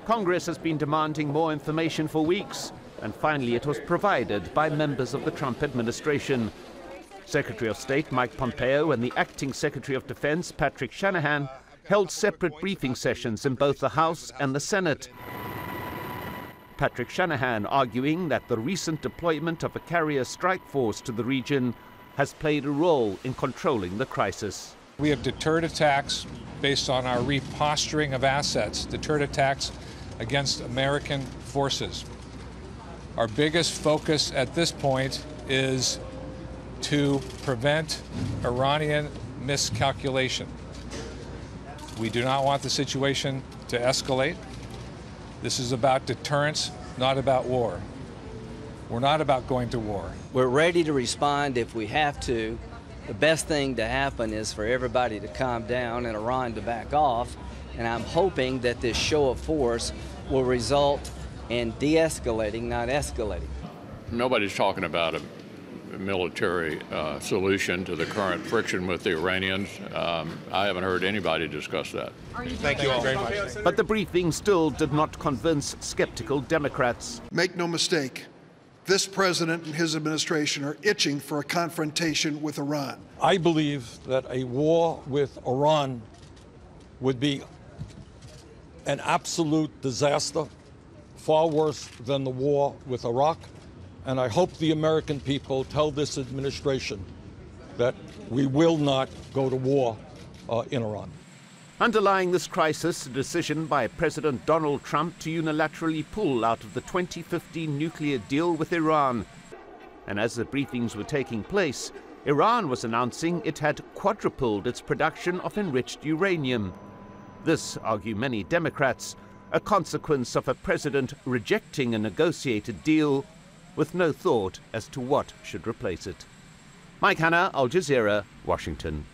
Congress has been demanding more information for weeks, and finally it was provided by members of the Trump administration. Secretary of State Mike Pompeo and the acting Secretary of Defense Patrick Shanahan held separate briefing sessions in both the House and the Senate. Patrick Shanahan arguing that the recent deployment of a carrier strike force to the region has played a role in controlling the crisis. We have deterred attacks based on our reposturing of assets, deterred attacks against American forces. Our biggest focus at this point is to prevent Iranian miscalculation. We do not want the situation to escalate. This is about deterrence, not about war. We're not about going to war. We're ready to respond if we have to. The best thing to happen is for everybody to calm down and Iran to back off. And I'm hoping that this show of force will result in de-escalating, not escalating. Nobody's talking about a military solution to the current friction with the Iranians. I haven't heard anybody discuss that. Thank you all very much. But the briefing still did not convince skeptical Democrats. Make no mistake, this president and his administration are itching for a confrontation with Iran. I believe that a war with Iran would be an absolute disaster, far worse than the war with Iraq. And I hope the American people tell this administration that we will not go to war in Iran. Underlying this crisis, a decision by President Donald Trump to unilaterally pull out of the 2015 nuclear deal with Iran. And as the briefings were taking place, Iran was announcing it had quadrupled its production of enriched uranium. This, argue many Democrats, a consequence of a president rejecting a negotiated deal with no thought as to what should replace it. Mike Hanna, Al Jazeera, Washington.